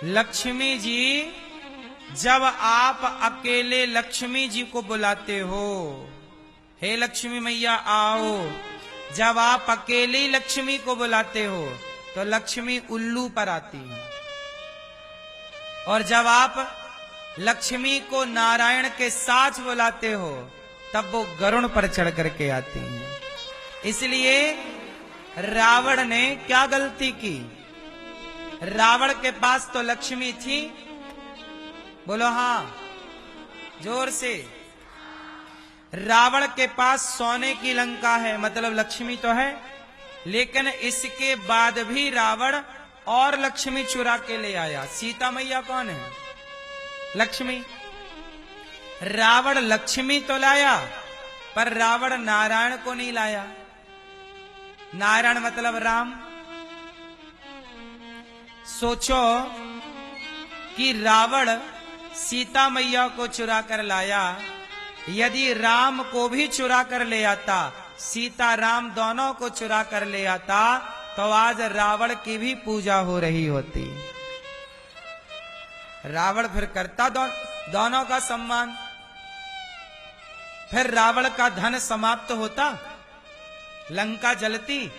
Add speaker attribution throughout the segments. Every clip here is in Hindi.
Speaker 1: लक्ष्मी जी, जब आप अकेले लक्ष्मी जी को बुलाते हो, हे लक्ष्मी मैया आओ, जब आप अकेली लक्ष्मी को बुलाते हो तो लक्ष्मी उल्लू पर आती है, और जब आप लक्ष्मी को नारायण के साथ बुलाते हो तब वो गरुड़ पर चढ़ करके आती हैं। इसलिए रावण ने क्या गलती की? रावण के पास तो लक्ष्मी थी, बोलो हां जोर से। रावण के पास सोने की लंका है, मतलब लक्ष्मी तो है, लेकिन इसके बाद भी रावण और लक्ष्मी चुरा के ले आया। सीता मैया कौन है? लक्ष्मी। रावण लक्ष्मी तो लाया, पर रावण नारायण को नहीं लाया। नारायण मतलब राम। सोचो कि रावण सीता मैया को चुरा कर लाया, यदि राम को भी चुरा कर ले आता, सीता राम दोनों को चुरा कर ले आता, तो आज रावण की भी पूजा हो रही होती। रावण फिर करता दोनों का सम्मान, फिर रावण का धन समाप्त होता, लंका जलती।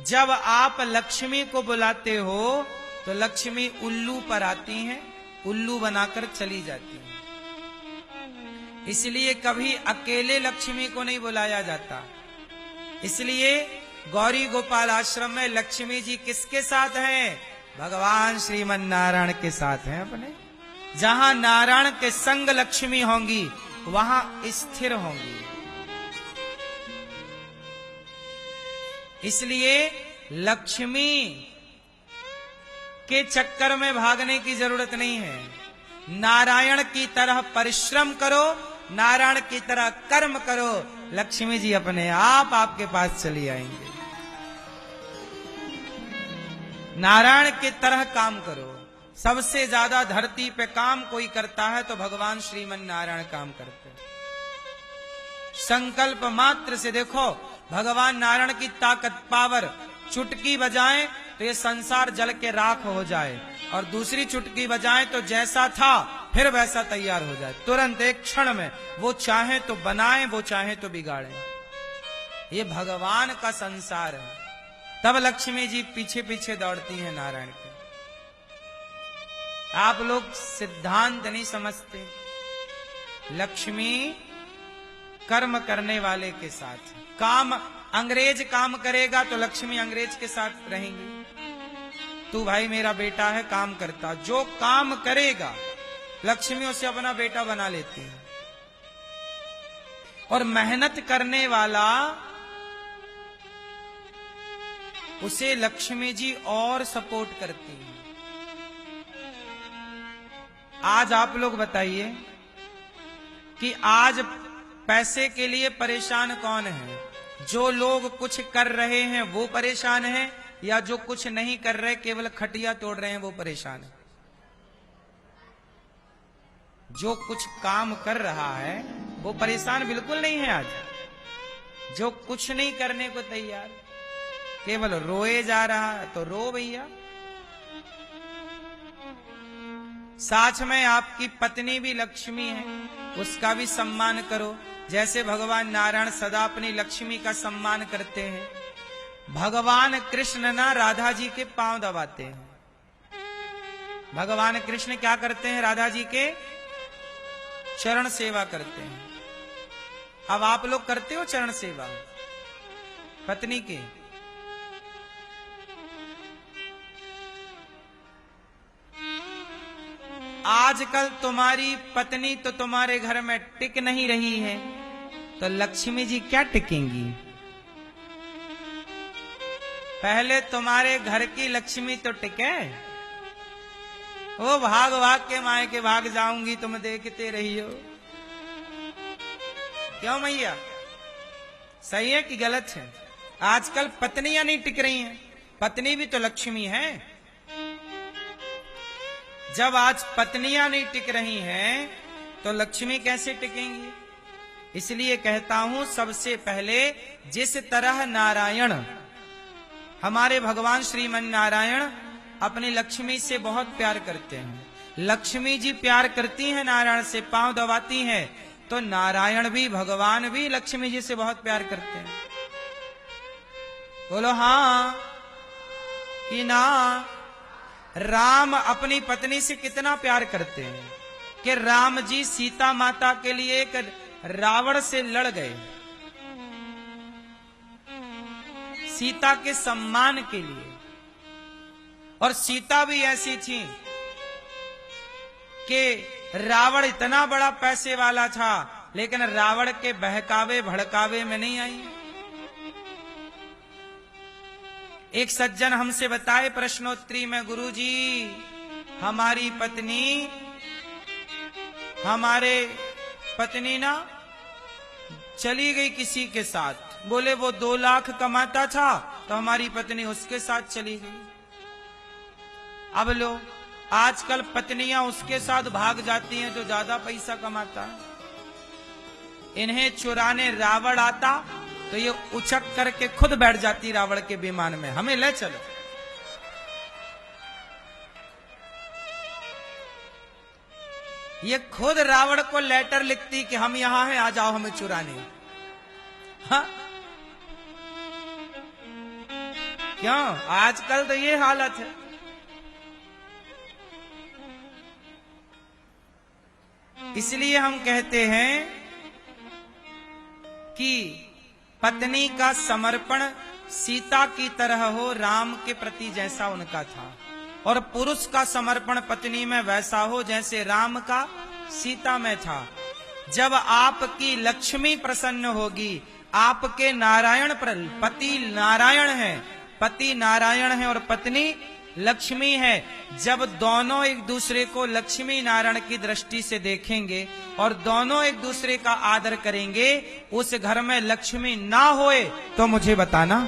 Speaker 1: जब आप लक्ष्मी को बुलाते हो तो लक्ष्मी उल्लू पर आती हैं, उल्लू बनाकर चली जाती हैं। इसलिए कभी अकेले लक्ष्मी को नहीं बुलाया जाता। इसलिए गौरी गोपाल आश्रम में लक्ष्मी जी किसके साथ हैं? भगवान श्रीमन नारायण के साथ हैं अपने। जहां नारायण के संग लक्ष्मी होंगी वहां स्थिर होंगी। इसलिए लक्ष्मी के चक्कर में भागने की जरूरत नहीं है। नारायण की तरह परिश्रम करो, नारायण की तरह कर्म करो, लक्ष्मी जी अपने आप आपके पास चली आएंगे। नारायण की तरह काम करो। सबसे ज्यादा धरती पे काम कोई करता है तो भगवान श्रीमन नारायण काम करते हैं। संकल्प मात्र से देखो, भगवान नारायण की ताकत, पावर, चुटकी बजाएं तो ये संसार जल के राख हो जाए, और दूसरी चुटकी बजाएं तो जैसा था फिर वैसा तैयार हो जाए। तुरंत एक क्षण में वो चाहे तो बनाए, वो चाहे तो बिगाड़े। ये भगवान का संसार है। तब लक्ष्मी जी पीछे पीछे दौड़ती हैं नारायण के। आप लोग सिद्धांत नहीं समझते। लक्ष्मी कर्म करने वाले के साथ, काम अंग्रेज काम करेगा तो लक्ष्मी अंग्रेज के साथ रहेंगी। तू भाई मेरा बेटा है, काम करता, जो काम करेगा लक्ष्मी उसे अपना बेटा बना लेती है। और मेहनत करने वाला, उसे लक्ष्मी जी और सपोर्ट करती है। आज आप लोग बताइए कि आज पैसे के लिए परेशान कौन है? जो लोग कुछ कर रहे हैं वो परेशान है, या जो कुछ नहीं कर रहे केवल खटिया तोड़ रहे हैं वो परेशान है? जो कुछ काम कर रहा है वो परेशान बिल्कुल नहीं है। आज जो कुछ नहीं करने को तैयार, केवल रोए जा रहा है तो रो भैया। साथ में आपकी पत्नी भी लक्ष्मी है, उसका भी सम्मान करो। जैसे भगवान नारायण सदा अपनी लक्ष्मी का सम्मान करते हैं, भगवान कृष्ण ना राधा जी के पांव दबाते हैं। भगवान कृष्ण क्या करते हैं? राधा जी के चरण सेवा करते हैं। अब आप लोग करते हो चरण सेवा पत्नी के? आजकल तुम्हारी पत्नी तो तुम्हारे घर में टिक नहीं रही है, तो लक्ष्मी जी क्या टिकेंगी? पहले तुम्हारे घर की लक्ष्मी तो टिके। ओ भाग भाग के माए के भाग जाऊंगी, तुम देखते रही हो। क्यों मैया, सही है कि गलत है? आजकल पत्नियां नहीं टिक रही हैं। पत्नी भी तो लक्ष्मी है। जब आज पत्नियां नहीं टिक रही हैं तो लक्ष्मी कैसे टिकेंगी? इसलिए कहता हूं, सबसे पहले जिस तरह नारायण, हमारे भगवान श्रीमन नारायण अपनी लक्ष्मी से बहुत प्यार करते हैं। लक्ष्मी जी प्यार करती हैं नारायण से, पांव दबाती हैं, तो नारायण भी, भगवान भी लक्ष्मी जी से बहुत प्यार करते हैं। बोलो हाँ कि ना। राम अपनी पत्नी से कितना प्यार करते हैं कि राम जी सीता माता के लिए एक रावण से लड़ गए, सीता के सम्मान के लिए। और सीता भी ऐसी थी कि रावण इतना बड़ा पैसे वाला था, लेकिन रावण के बहकावे भड़कावे में नहीं आई। एक सज्जन हमसे बताए प्रश्नोत्तरी में, गुरुजी हमारी पत्नी ना चली गई किसी के साथ। बोले वो 2 लाख कमाता था तो हमारी पत्नी उसके साथ चली गई। अब लो, आजकल पत्नियां उसके साथ भाग जाती हैं जो ज्यादा पैसा कमाता है। इन्हें चुराने रावण आता तो ये उछक करके खुद बैठ जाती रावण के विमान में, हमें ले चलो। ये खुद रावण को लेटर लिखती कि हम यहां हैं, आ जाओ हमें चुराने। हाँ? क्यों? आजकल तो ये हालत है। इसलिए हम कहते हैं कि पत्नी का समर्पण सीता की तरह हो, राम के प्रति जैसा उनका था, और पुरुष का समर्पण पत्नी में वैसा हो जैसे राम का सीता में था। जब आपकी लक्ष्मी प्रसन्न होगी, आपके नारायण पर, पति नारायण है और पत्नी लक्ष्मी है, जब दोनों एक दूसरे को लक्ष्मी नारायण की दृष्टि से देखेंगे और दोनों एक दूसरे का आदर करेंगे, उस घर में लक्ष्मी ना होए तो मुझे बताना।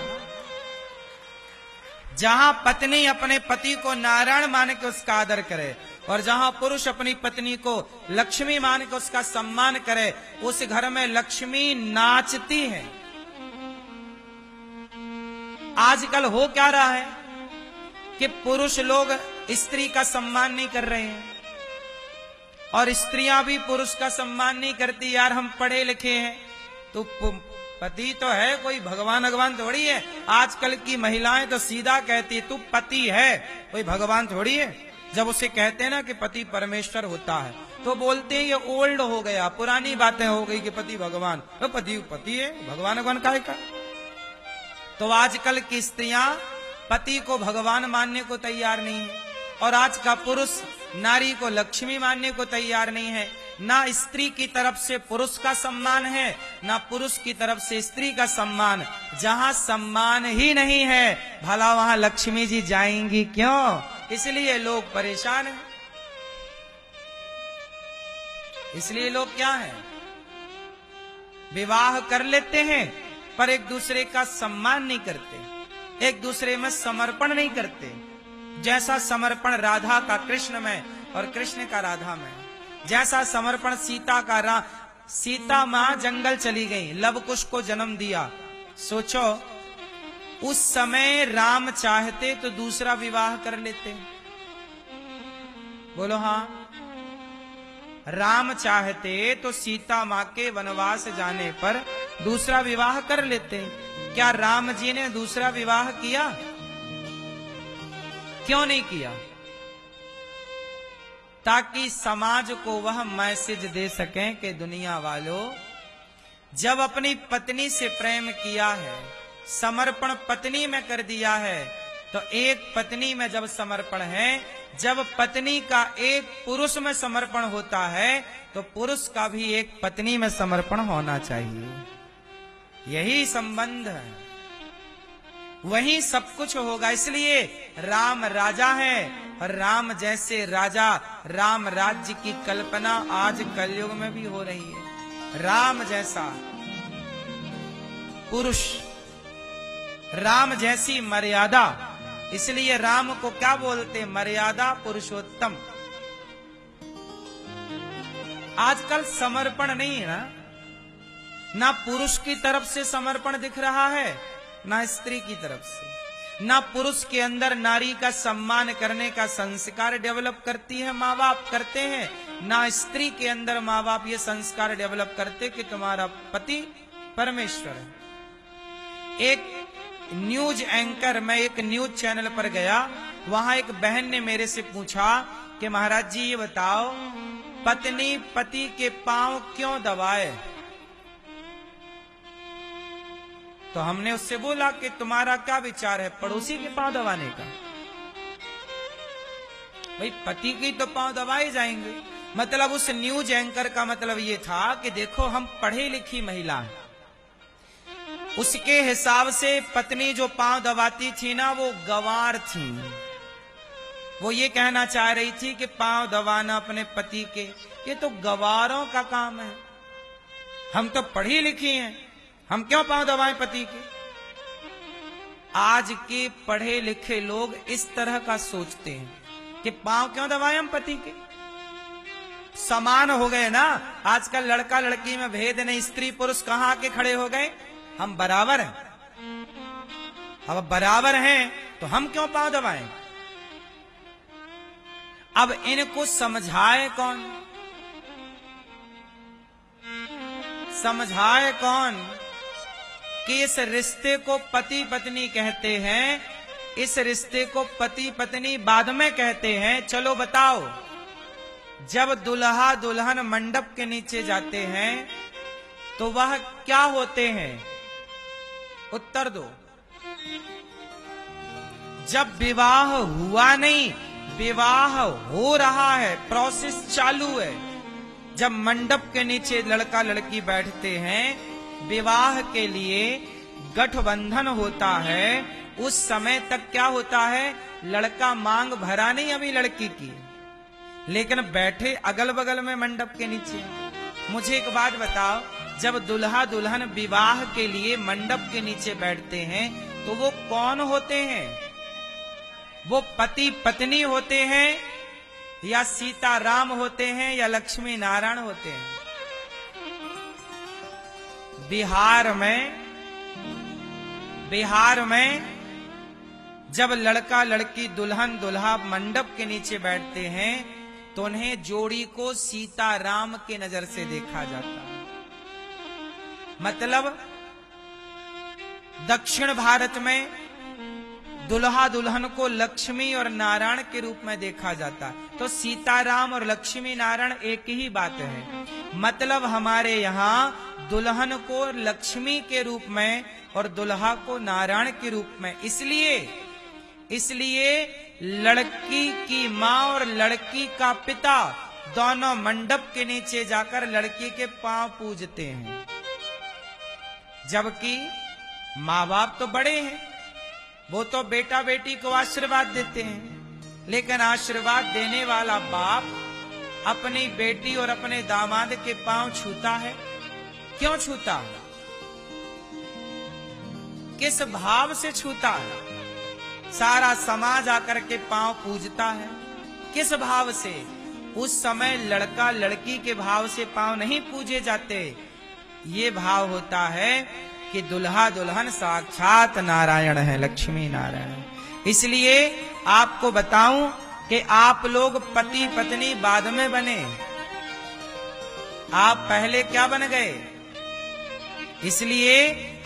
Speaker 1: जहां पत्नी अपने पति को नारायण मान के उसका आदर करे और जहां पुरुष अपनी पत्नी को लक्ष्मी मान के उसका सम्मान करे, उस घर में लक्ष्मी नाचती है। आजकल हो क्या रहा है कि पुरुष लोग स्त्री का सम्मान नहीं कर रहे हैं और स्त्रियां भी पुरुष का सम्मान नहीं करती। यार हम पढ़े लिखे हैं, तो पति तो है, कोई भगवान थोड़ी है। आजकल की महिलाएं तो सीधा कहती तू पति है, कोई भगवान थोड़ी है। जब उसे कहते हैं ना कि पति परमेश्वर होता है, तो बोलते हैं ये ओल्ड हो गया, पुरानी बातें हो गई कि पति भगवान। तो पति है, भगवान काहे का। तो आजकल की स्त्रियां पति को भगवान मानने को तैयार नहीं है, और आज का पुरुष नारी को लक्ष्मी मानने को तैयार नहीं है। ना स्त्री की तरफ से पुरुष का सम्मान है, ना पुरुष की तरफ से स्त्री का सम्मान। जहां सम्मान ही नहीं है, भला वहां लक्ष्मी जी जाएंगी क्यों? इसलिए लोग परेशान हैं। इसलिए लोग क्या हैं, विवाह कर लेते हैं पर एक दूसरे का सम्मान नहीं करते, एक दूसरे में समर्पण नहीं करते। जैसा समर्पण राधा का कृष्ण में और कृष्ण का राधा में, जैसा समर्पण सीता का सीता मां जंगल चली गई, लव कुश को जन्म दिया। सोचो उस समय राम चाहते तो दूसरा विवाह कर लेते। बोलो हाँ। राम चाहते तो सीता मां के वनवास जाने पर दूसरा विवाह कर लेते। क्या राम जी ने दूसरा विवाह किया? क्यों नहीं किया? ताकि समाज को वह मैसेज दे सकें कि दुनिया वालों, जब अपनी पत्नी से प्रेम किया है, समर्पण पत्नी में कर दिया है, तो एक पत्नी में जब समर्पण है, जब पत्नी का एक पुरुष में समर्पण होता है, तो पुरुष का भी एक पत्नी में समर्पण होना चाहिए। यही संबंध है, वही सब कुछ होगा। इसलिए राम राजा है, और राम जैसे राजा, राम राज्य की कल्पना आज कलयुग में भी हो रही है। राम जैसा पुरुष, राम जैसी मर्यादा। इसलिए राम को क्या बोलते? मर्यादा पुरुषोत्तम। आजकल समर्पण नहीं है ना पुरुष की तरफ से समर्पण दिख रहा है, ना स्त्री की तरफ से। ना पुरुष के अंदर नारी का सम्मान करने का संस्कार डेवलप करती है माँ बाप करते हैं, ना स्त्री के अंदर माँ बाप ये संस्कार डेवलप करते कि तुम्हारा पति परमेश्वर है। एक न्यूज एंकर, मैं एक न्यूज चैनल पर गया, वहां एक बहन ने मेरे से पूछा कि महाराज जी ये बताओ, पत्नी पति के पांव क्यों दबाए? तो हमने उससे बोला कि तुम्हारा क्या विचार है पड़ोसी के पांव दबाने का? भाई पति की तो पांव दबाए जाएंगे। मतलब उस न्यूज एंकर का मतलब ये था कि देखो हम पढ़ी लिखी महिला हैं, उसके हिसाब से पत्नी जो पांव दबाती थी ना वो गंवार थी। वो ये कहना चाह रही थी कि पांव दबाना अपने पति के ये तो गंवारों का काम है, हम तो पढ़ी लिखी हैं, हम क्यों पांव दबाएं पति के? आज के पढ़े लिखे लोग इस तरह का सोचते हैं कि पांव क्यों दबाएं हम पति के। समान हो गए ना, आजकल लड़का लड़की में भेद नहीं, स्त्री पुरुष कहां आके खड़े हो गए, हम बराबर हैं। अब बराबर हैं तो हम क्यों पांव दबाएं? अब इनको समझाए कौन? समझाए कौन कि इस रिश्ते को पति पत्नी कहते हैं, इस रिश्ते को पति पत्नी बाद में कहते हैं। चलो बताओ, जब दुल्हा दुल्हन मंडप के नीचे जाते हैं तो वह क्या होते हैं? उत्तर दो। जब विवाह हुआ नहीं, विवाह हो रहा है, प्रोसेस चालू है, जब मंडप के नीचे लड़का लड़की बैठते हैं, विवाह के लिए गठबंधन होता है, उस समय तक क्या होता है, लड़का मांग भरा नहीं अभी लड़की की, लेकिन बैठे अगल बगल में मंडप के नीचे। मुझे एक बात बताओ, जब दुल्हा दुल्हन विवाह के लिए मंडप के नीचे बैठते हैं तो वो कौन होते हैं? वो पति पत्नी होते हैं या सीता राम होते हैं या लक्ष्मी नारायण होते हैं? बिहार में जब लड़का लड़की दुल्हन दुल्हा मंडप के नीचे बैठते हैं तो उन्हें जोड़ी को सीता राम के नजर से देखा जाता है। मतलब दक्षिण भारत में दुल्हा दुल्हन को लक्ष्मी और नारायण के रूप में देखा जाता है। तो सीताराम और लक्ष्मी नारायण एक ही बात है। मतलब हमारे यहाँ दुल्हन को लक्ष्मी के रूप में और दुल्हा को नारायण के रूप में। इसलिए लड़की की माँ और लड़की का पिता दोनों मंडप के नीचे जाकर लड़की के पांव पूजते हैं, जबकि माँ बाप तो बड़े हैं, वो तो बेटा बेटी को आशीर्वाद देते हैं, लेकिन आशीर्वाद देने वाला बाप अपनी बेटी और अपने दामाद के पांव छूता है। क्यों छूता है? किस भाव से छूता है? सारा समाज आकर के पांव पूजता है, किस भाव से? उस समय लड़का लड़की के भाव से पांव नहीं पूजे जाते। ये भाव होता है कि दुल्हा दुल्हन साक्षात नारायण है, लक्ष्मी नारायण। इसलिए आपको बताऊं कि आप लोग पति पत्नी बाद में बने, आप पहले क्या बन गए? इसलिए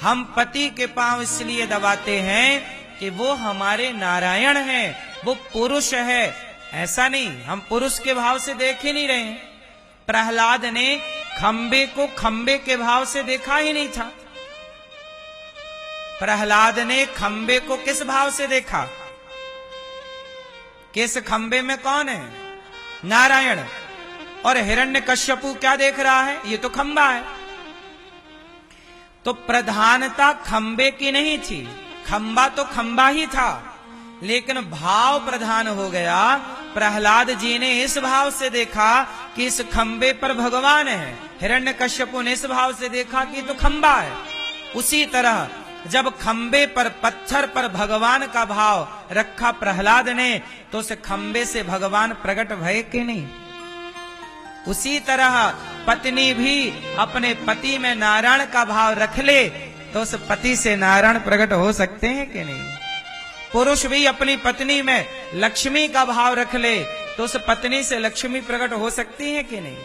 Speaker 1: हम पति के पांव इसलिए दबाते हैं कि वो हमारे नारायण हैं, वो पुरुष है। ऐसा नहीं, हम पुरुष के भाव से देख ही नहीं रहे हैं। प्रहलाद ने खंबे को खंबे के भाव से देखा ही नहीं था। प्रहलाद ने खंबे को किस भाव से देखा? किस खंबे में कौन है? नारायण। और हिरण्यकश्यपु क्या देख रहा है? ये तो खंबा है। तो प्रधानता खंबे की नहीं थी, खंबा तो खंबा ही था, लेकिन भाव प्रधान हो गया। प्रहलाद जी ने इस भाव से देखा कि इस खंबे पर भगवान है, हिरण्यकश्यपु ने इस भाव से देखा कि तो खंबा है। उसी तरह जब खंबे पर पत्थर पर भगवान का भाव रखा प्रहलाद ने, तो उस खंबे से भगवान प्रकट भय कि नहीं? उसी तरह पत्नी भी अपने पति में नारायण का भाव रख ले तो उस पति से नारायण प्रकट हो सकते हैं कि नहीं? पुरुष भी अपनी पत्नी में लक्ष्मी का भाव रख ले तो उस पत्नी से लक्ष्मी प्रकट हो सकती है कि नहीं?